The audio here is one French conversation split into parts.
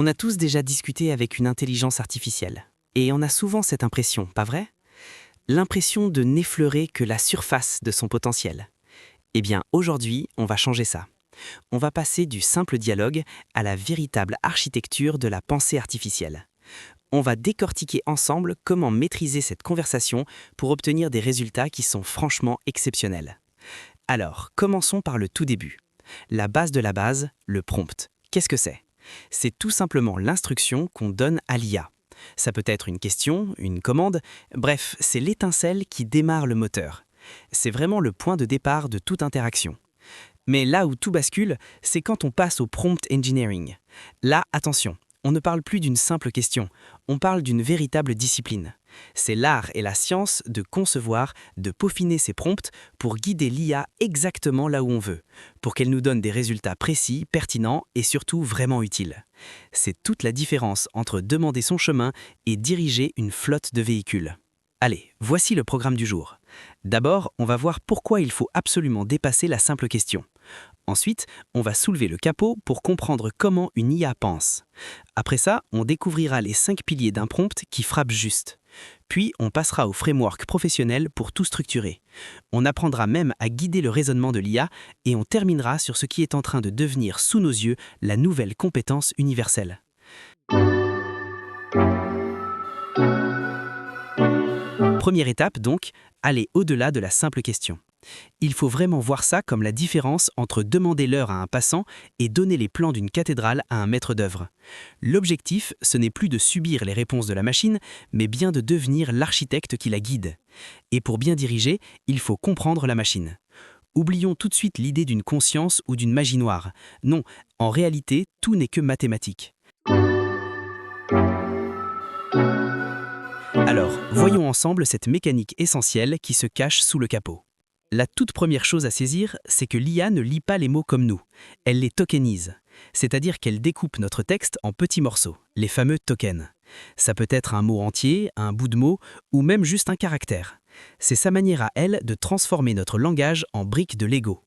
On a tous déjà discuté avec une intelligence artificielle. Et on a souvent cette impression, pas vrai? L'impression de n'effleurer que la surface de son potentiel. Eh bien, aujourd'hui, on va changer ça. On va passer du simple dialogue à la véritable architecture de la pensée artificielle. On va décortiquer ensemble comment maîtriser cette conversation pour obtenir des résultats qui sont franchement exceptionnels. Alors, commençons par le tout début. La base de la base, le prompt. Qu'est-ce que c'est? C'est tout simplement l'instruction qu'on donne à l'IA. Ça peut être une question, une commande, bref, c'est l'étincelle qui démarre le moteur. C'est vraiment le point de départ de toute interaction. Mais là où tout bascule, c'est quand on passe au prompt engineering. Là, attention, on ne parle plus d'une simple question, on parle d'une véritable discipline. C'est l'art et la science de concevoir, de peaufiner ces prompts pour guider l'IA exactement là où on veut, pour qu'elle nous donne des résultats précis, pertinents et surtout vraiment utiles. C'est toute la différence entre demander son chemin et diriger une flotte de véhicules. Allez, voici le programme du jour. D'abord, on va voir pourquoi il faut absolument dépasser la simple question. Ensuite, on va soulever le capot pour comprendre comment une IA pense. Après ça, on découvrira les 5 piliers d'un prompt qui frappe juste. Puis, on passera au framework professionnel pour tout structurer. On apprendra même à guider le raisonnement de l'IA et on terminera sur ce qui est en train de devenir sous nos yeux la nouvelle compétence universelle. Première étape donc, aller au-delà de la simple question. Il faut vraiment voir ça comme la différence entre demander l'heure à un passant et donner les plans d'une cathédrale à un maître d'œuvre. L'objectif, ce n'est plus de subir les réponses de la machine, mais bien de devenir l'architecte qui la guide. Et pour bien diriger, il faut comprendre la machine. Oublions tout de suite l'idée d'une conscience ou d'une magie noire. Non, en réalité, tout n'est que mathématique. Alors, voyons ensemble cette mécanique essentielle qui se cache sous le capot. La toute première chose à saisir, c'est que l'IA ne lit pas les mots comme nous. Elle les tokenise, c'est-à-dire qu'elle découpe notre texte en petits morceaux, les fameux tokens. Ça peut être un mot entier, un bout de mot, ou même juste un caractère. C'est sa manière à elle de transformer notre langage en briques de Lego.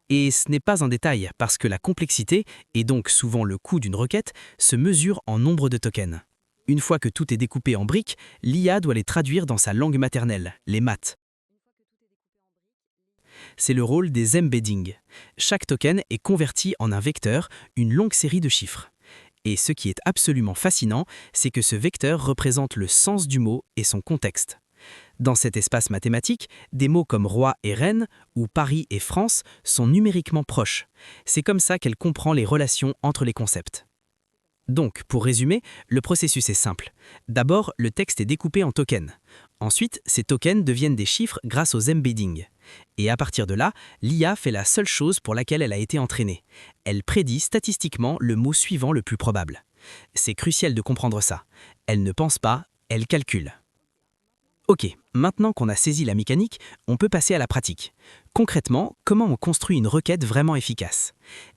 Et ce n'est pas un détail, parce que la complexité, et donc souvent le coût d'une requête, se mesure en nombre de tokens. Une fois que tout est découpé en briques, l'IA doit les traduire dans sa langue maternelle, les maths. C'est le rôle des embeddings. Chaque token est converti en un vecteur, une longue série de chiffres. Et ce qui est absolument fascinant, c'est que ce vecteur représente le sens du mot et son contexte. Dans cet espace mathématique, des mots comme roi et reine ou Paris et France sont numériquement proches. C'est comme ça qu'elle comprend les relations entre les concepts. Donc, pour résumer, le processus est simple. D'abord, le texte est découpé en tokens. Ensuite, ces tokens deviennent des chiffres grâce aux embeddings. Et à partir de là, l'IA fait la seule chose pour laquelle elle a été entraînée. Elle prédit statistiquement le mot suivant le plus probable. C'est crucial de comprendre ça. Elle ne pense pas, elle calcule. Ok, maintenant qu'on a saisi la mécanique, on peut passer à la pratique. Concrètement, comment on construit une requête vraiment efficace?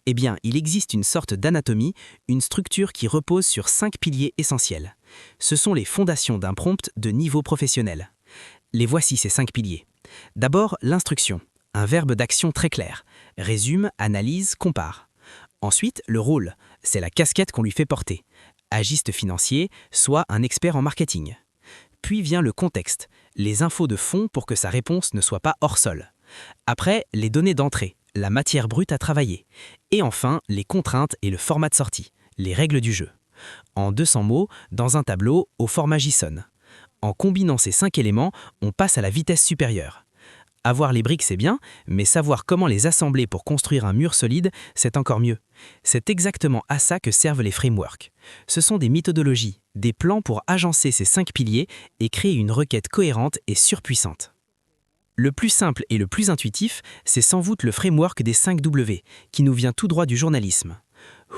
Eh bien, il existe une sorte d'anatomie, une structure qui repose sur 5 piliers essentiels. Ce sont les fondations d'un prompt de niveau professionnel. Les voici ces 5 piliers. D'abord, l'instruction, un verbe d'action très clair. Résume, analyse, compare. Ensuite, le rôle, c'est la casquette qu'on lui fait porter. Agiste financier, soit un expert en marketing. Puis vient le contexte, les infos de fond pour que sa réponse ne soit pas hors sol. Après, les données d'entrée, la matière brute à travailler. Et enfin, les contraintes et le format de sortie, les règles du jeu. En 200 mots, dans un tableau, au format JSON. En combinant ces 5 éléments, on passe à la vitesse supérieure. Avoir les briques, c'est bien, mais savoir comment les assembler pour construire un mur solide, c'est encore mieux. C'est exactement à ça que servent les frameworks. Ce sont des méthodologies, des plans pour agencer ces 5 piliers et créer une requête cohérente et surpuissante. Le plus simple et le plus intuitif, c'est sans doute le framework des 5 W, qui nous vient tout droit du journalisme.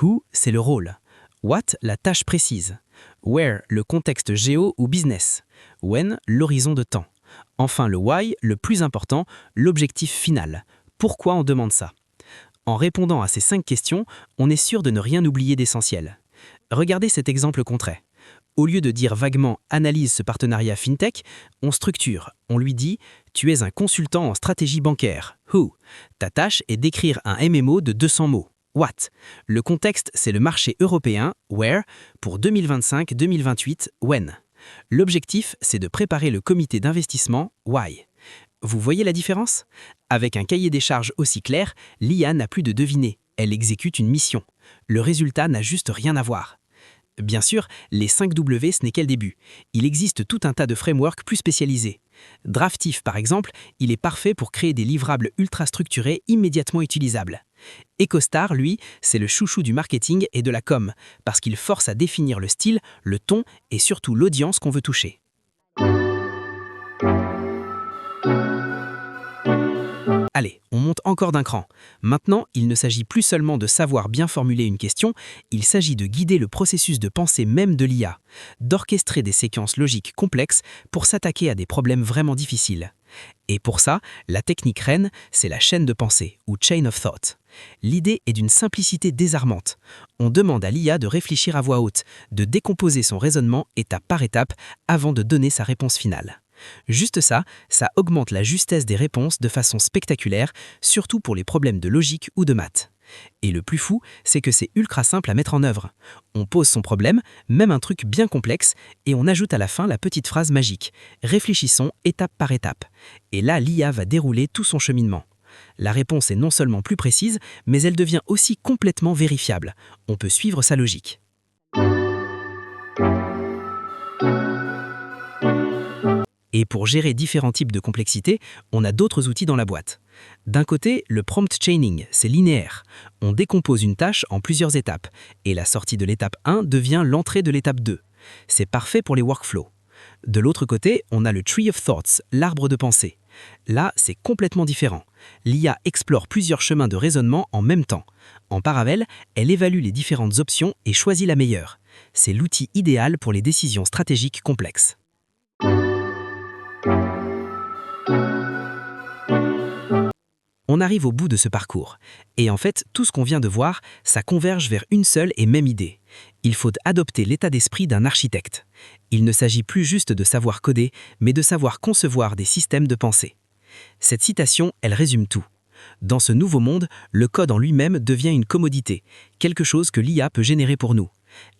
Who, c'est le rôle. What, la tâche précise. Where, le contexte géo ou business. When, l'horizon de temps. Enfin, le why, le plus important, l'objectif final. Pourquoi on demande ça? En répondant à ces 5 questions, on est sûr de ne rien oublier d'essentiel. Regardez cet exemple concret. Au lieu de dire vaguement « analyse ce partenariat fintech », on structure. On lui dit « tu es un consultant en stratégie bancaire. Who ». Ta tâche est d'écrire un MMO de 200 mots. What? Le contexte, c'est le marché européen, Where, pour 2025-2028, When. L'objectif, c'est de préparer le comité d'investissement, Why. Vous voyez la différence? Avec un cahier des charges aussi clair, l'IA n'a plus de deviner, elle exécute une mission. Le résultat n'a juste rien à voir. Bien sûr, les 5W, ce n'est qu'un début. Il existe tout un tas de frameworks plus spécialisés. Draftif, par exemple, il est parfait pour créer des livrables ultra structurés immédiatement utilisables. EcoStar, lui, c'est le chouchou du marketing et de la com, parce qu'il force à définir le style, le ton et surtout l'audience qu'on veut toucher. Allez, on monte encore d'un cran. Maintenant, il ne s'agit plus seulement de savoir bien formuler une question, il s'agit de guider le processus de pensée même de l'IA, d'orchestrer des séquences logiques complexes pour s'attaquer à des problèmes vraiment difficiles. Et pour ça, la technique reine, c'est la chaîne de pensée, ou chain of thought. L'idée est d'une simplicité désarmante. On demande à l'IA de réfléchir à voix haute, de décomposer son raisonnement étape par étape avant de donner sa réponse finale. Juste ça, ça augmente la justesse des réponses de façon spectaculaire, surtout pour les problèmes de logique ou de maths. Et le plus fou, c'est que c'est ultra simple à mettre en œuvre. On pose son problème, même un truc bien complexe, et on ajoute à la fin la petite phrase magique « Réfléchissons étape par étape ». Et là, l'IA va dérouler tout son cheminement. La réponse est non seulement plus précise, mais elle devient aussi complètement vérifiable. On peut suivre sa logique. Et pour gérer différents types de complexité, on a d'autres outils dans la boîte. D'un côté, le prompt chaining, c'est linéaire. On décompose une tâche en plusieurs étapes, et la sortie de l'étape 1 devient l'entrée de l'étape 2. C'est parfait pour les workflows. De l'autre côté, on a le tree of thoughts, l'arbre de pensée. Là, c'est complètement différent. L'IA explore plusieurs chemins de raisonnement en même temps. En parallèle, elle évalue les différentes options et choisit la meilleure. C'est l'outil idéal pour les décisions stratégiques complexes. On arrive au bout de ce parcours. Et en fait, tout ce qu'on vient de voir, ça converge vers une seule et même idée. Il faut adopter l'état d'esprit d'un architecte. Il ne s'agit plus juste de savoir coder, mais de savoir concevoir des systèmes de pensée. Cette citation, elle résume tout. Dans ce nouveau monde, le code en lui-même devient une commodité, quelque chose que l'IA peut générer pour nous.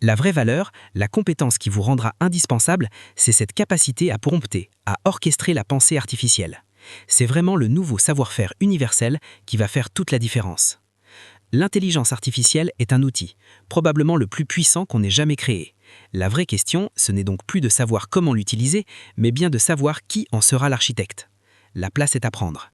La vraie valeur, la compétence qui vous rendra indispensable, c'est cette capacité à prompter, à orchestrer la pensée artificielle. C'est vraiment le nouveau savoir-faire universel qui va faire toute la différence. L'intelligence artificielle est un outil, probablement le plus puissant qu'on ait jamais créé. La vraie question, ce n'est donc plus de savoir comment l'utiliser, mais bien de savoir qui en sera l'architecte. La place est à prendre.